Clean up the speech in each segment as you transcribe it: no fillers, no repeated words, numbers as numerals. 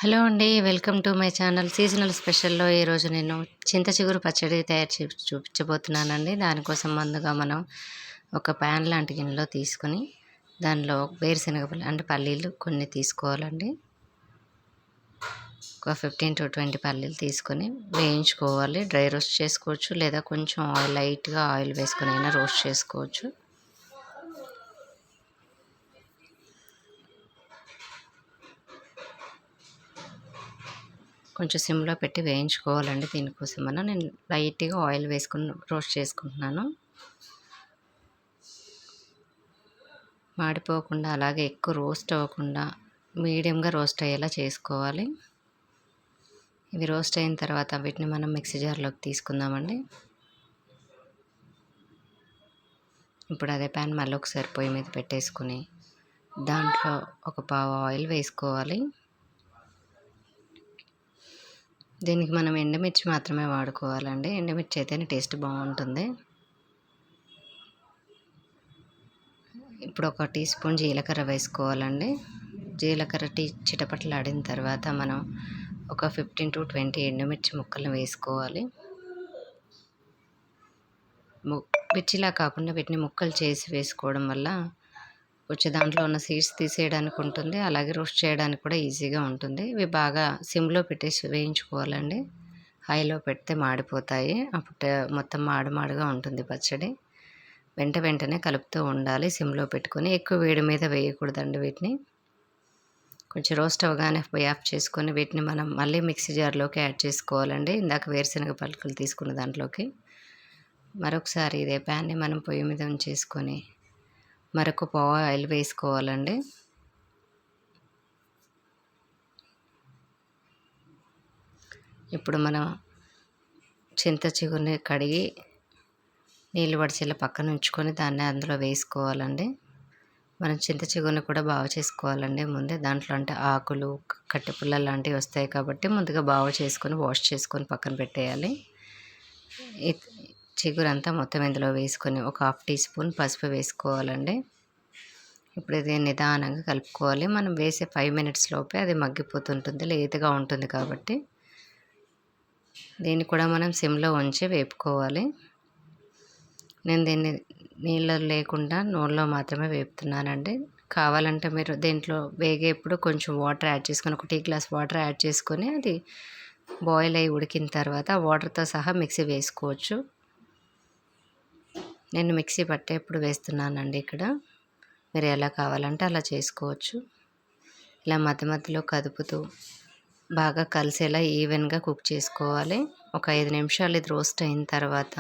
Hello అండి. Welcome to my channel. Seasonal స్పెషల్‌లో ఈరోజు నేను చింత చిగురు పచ్చడి తయారు చూపించబోతున్నానండి. దానికోసం ముందుగా మనం ఒక ప్యాన్ లాంటి గిన్నెలో తీసుకొని, దానిలో వేరుశనగ అంటే పల్లీలు కొన్ని తీసుకోవాలండి. ఒక 15-20 పల్లీలు తీసుకొని వేయించుకోవాలి. డ్రై రోస్ట్ చేసుకోవచ్చు, లేదా కొంచెం లైట్‌గా ఆయిల్ వేసుకొని అయినా రోస్ట్ చేసుకోవచ్చు. కొంచెం సిమ్‌లో పెట్టి వేయించుకోవాలండి. దీనికోసమని నేను లైట్‌గా ఆయిల్ వేసుకొని రోస్ట్ చేసుకుంటున్నాను. మాడిపోకుండా అలాగే ఎక్కువ రోస్ట్ అవ్వకుండా మీడియంగా రోస్ట్ అయ్యేలా చేసుకోవాలి. ఇవి రోస్ట్ అయిన తర్వాత వీటిని మనం మిక్సీ జార్లోకి తీసుకుందామండి. ఇప్పుడు అదే ప్యాన్ మళ్ళీ ఒకసారి పొయ్యి మీద పెట్టేసుకుని దాంట్లో ఒక పావు ఆయిల్ వేసుకోవాలి. దీనికి మనం ఎండుమిర్చి మాత్రమే వాడుకోవాలండి. ఎండుమిర్చి అయితేనే టేస్ట్ బాగుంటుంది. ఇప్పుడు ఒక టీ స్పూన్ జీలకర్ర వేసుకోవాలండి. జీలకర్ర చిటపటలాడిన తర్వాత మనం ఒక 15-20 ఎండుమిర్చి ముక్కలను వేసుకోవాలి. మిర్చిలా కాకుండా వీటిని ముక్కలు చేసి వేసుకోవడం వల్ల కొంచెం దాంట్లో ఉన్న సీడ్స్ తీసేయడానికి ఉంటుంది. అలాగే రోస్ట్ చేయడానికి కూడా ఈజీగా ఉంటుంది. ఇవి బాగా సిమ్లో పెట్టేసి వేయించుకోవాలండి. హైలో పెడితే మాడిపోతాయి. అప్పుడు మొత్తం మాడుగా ఉంటుంది పచ్చడి. వెంటనే కలుపుతూ ఉండాలి సిమ్లో పెట్టుకొని. ఎక్కువ వేడి మీద వేయకూడదండి వీటిని. కొంచెం రోస్ట్ అవ్వగానే పొయ్యి ఆఫ్ చేసుకొని వీటిని మనం మళ్ళీ మిక్సీ జార్లోకి యాడ్ చేసుకోవాలండి. ఇందాక వేరుశనగ పలుకులు తీసుకున్న దాంట్లోకి మరొకసారి ఇదే ప్యాన్ని మనం పొయ్యి మీద ఉంచేసుకొని మరొక పావు ఆయిల్ వేసుకోవాలండి. ఇప్పుడు మనం చింత చిగురుని కడిగి నీళ్ళు వడిచేలా పక్కన ఉంచుకొని దాన్ని అందులో వేసుకోవాలండి. మనం చింత చిగురుని కూడా బాగు చేసుకోవాలండి ముందే. దాంట్లో అంటే ఆకులు, కట్టె పుల్లలు లాంటివి వస్తాయి కాబట్టి ముందుగా బాగు చేసుకొని వాష్ చేసుకొని పక్కన పెట్టేయాలి. చిగురంతా మొత్తం ఇందులో వేసుకొని ఒక 1/2 టీ స్పూన్ పసుపు వేసుకోవాలండి. ఇప్పుడు ఇది నిదానంగా కలుపుకోవాలి. మనం వేసే 5 మినిట్స్ లోపే అది మగ్గిపోతుంటుంది, లేతగా ఉంటుంది కాబట్టి దీన్ని కూడా మనం సిమ్లో ఉంచి వేపుకోవాలి. నేను దీన్ని నీళ్ళు లేకుండా నూనెలో మాత్రమే వేపుతున్నానండి. కావాలంటే మీరు దీంట్లో వేగేప్పుడు కొంచెం వాటర్ యాడ్ చేసుకొని ఒక టీ గ్లాస్ వాటర్ యాడ్ చేసుకొని అది బాయిల్ అయ్యి ఉడికిన తర్వాత వాటర్తో సహా మిక్సీ వేసుకోవచ్చు. నేను మిక్సీ పట్టేప్పుడు వేస్తున్నానండి ఇక్కడ. మీరు ఎలా కావాలంటే అలా చేసుకోవచ్చు. ఇలా మధ్యలో కదుపుతూ బాగా కలిసేలా ఈవెన్గా కుక్ చేసుకోవాలి. ఒక 5 నిమిషాలు ఇది రోస్ట్ అయిన తర్వాత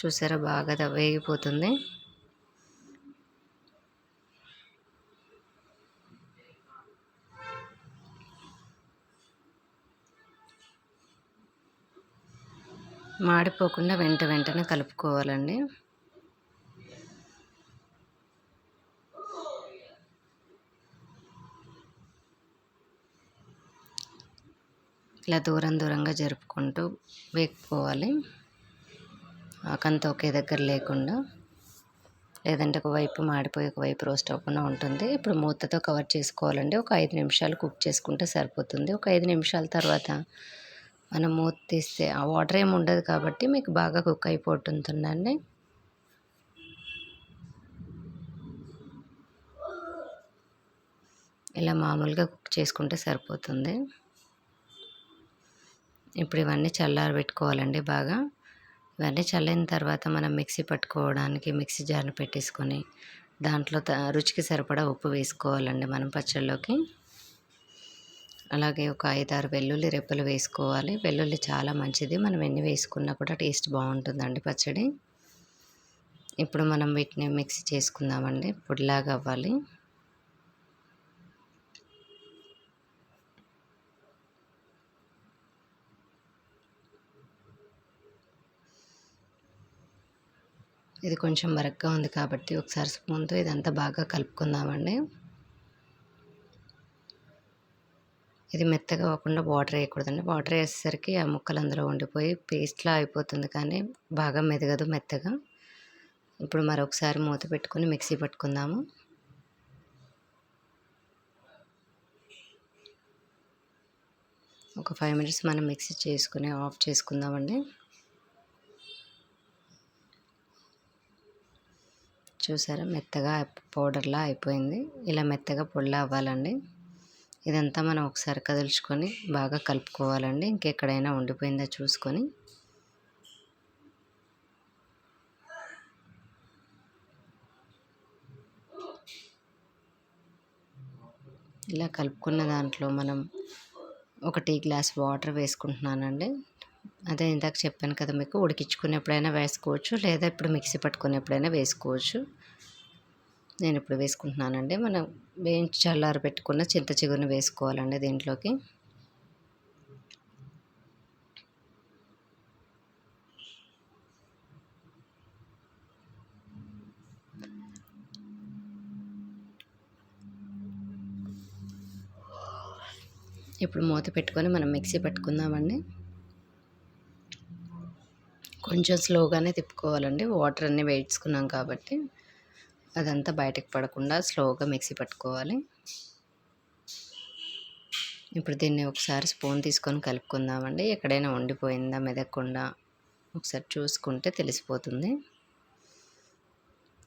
చూసారా బాగా వేగిపోతుంది. మాడిపోకుండా వెంటనే కలుపుకోవాలండి. ఇలా దూరంగా జరుపుకుంటూ వేపుకోవాలి. ఆకంతా ఒకే దగ్గర లేకుండా, లేదంటే ఒకవైపు మాడిపోయి ఒకవైపు రోస్ట్ అవ్వకుండా ఉంటుంది. ఇప్పుడు మూతతో కవర్ చేసుకోవాలండి. ఒక 5 నిమిషాలు కుక్ చేసుకుంటే సరిపోతుంది. ఒక 5 నిమిషాల తర్వాత మనం మూత తీస్తే ఆ వాటర్ ఏమి ఉండదు కాబట్టి మీకు బాగా కుక్ అయిపోతుందండి. ఇలా మామూలుగా కుక్ చేసుకుంటే సరిపోతుంది. ఇప్పుడు ఇవన్నీ చల్లారబెట్టుకోవాలండి బాగా. ఇవన్నీ చల్లిన తర్వాత మనం మిక్సీ పట్టుకోవడానికి మిక్సీ జార్ని పెట్టేసుకొని దాంట్లో రుచికి సరిపడా ఉప్పు వేసుకోవాలండి మనం పచ్చళ్ళలోకి. అలాగే ఒక 5-6 వెల్లుల్లి రెబ్బలు వేసుకోవాలి. వెల్లుల్లి చాలా మంచిది. మనం ఎన్ని వేసుకున్నా కూడా టేస్ట్ బాగుంటుందండి పచ్చడి. ఇప్పుడు మనం వీటిని మిక్సీ చేసుకుందామండి. పొడిలాగా అవ్వాలి. ఇది కొంచెం బరగ్గా ఉంది కాబట్టి ఒకసారి స్పూన్తో ఇదంతా బాగా కలుపుకుందామండి. ఇది మెత్తగా అవ్వకుండా వాటర్ వేయకూడదండి. వాటర్ వేసేసరికి ఆ ముక్కలు అందులో ఉండిపోయి పేస్ట్లా అయిపోతుంది, కానీ బాగా మెదగదు మెత్తగా. ఇప్పుడు మరొకసారి మూత పెట్టుకొని మిక్సీ పట్టుకుందాము. ఒక 5 మినిట్స్ మనం మిక్సీ చేసుకుని ఆఫ్ చేసుకుందామండి. చూసారా మెత్తగా పౌడర్లా అయిపోయింది. ఇలా మెత్తగా పొడిలా అవ్వాలండి. ఇదంతా మనం ఒకసారి కదుల్చుకొని బాగా కలుపుకోవాలండి. ఇంకెక్కడైనా ఉండిపోయిందా చూసుకొని. ఇలా కలుపుకున్న దాంట్లో మనం ఒక టీ గ్లాస్ వాటర్ వేసుకుంటున్నానండి. అదే ఇందాక చెప్పాను కదా మీకు, ఉడికించుకునేప్పుడైనా వేసుకోవచ్చు, లేదా ఇప్పుడు మిక్సీ పట్టుకునేప్పుడైనా వేసుకోవచ్చు. నేను ఇప్పుడు వేసుకుంటున్నానండి. మనం వేయించి చల్లారి పెట్టుకున్న చింత చిగురుని వేసుకోవాలండి దీంట్లోకి. ఇప్పుడు మూత పెట్టుకొని మనం మిక్సీ పట్టుకుందామండి. కొంచెం స్లోగానే తిప్పుకోవాలండి. వాటర్ అన్నీ వేయించుకున్నాం కాబట్టి అదంతా బయటకు పడకుండా స్లోగా మిక్సీ పట్టుకోవాలి. ఇప్పుడు దీన్ని ఒకసారి స్పూన్ తీసుకొని కలుపుకుందామండి. ఎక్కడైనా ఉండిపోయిందా మెదక్కుండా ఒకసారి చూసుకుంటే తెలిసిపోతుంది.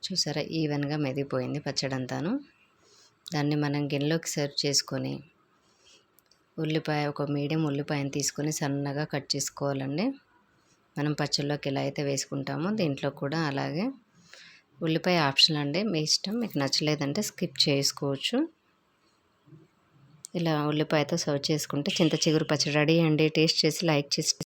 చూసారా ఈవెన్గా మెదిగిపోయింది పచ్చడంతాను. దాన్ని మనం గిన్నెలోకి సర్వ్ చేసుకొని ఒక మీడియం ఉల్లిపాయను తీసుకొని సన్నగా కట్ చేసుకోవాలండి. మనం పచ్చళ్ళలోకి ఎలా అయితే వేసుకుంటామో దీంట్లో కూడా అలాగే. ఉల్లిపాయ ఆప్షనల్ అండి, మీ ఇష్టం. మీకు నచ్చలేదంటే స్కిప్ చేసుకోవచ్చు. ఇలా ఉల్లిపాయతో సర్వ్ చేసుకుంటే చింత చిగురు పచ్చడి రెడీ అండి. టేస్ట్ చేసి లైక్ చేసి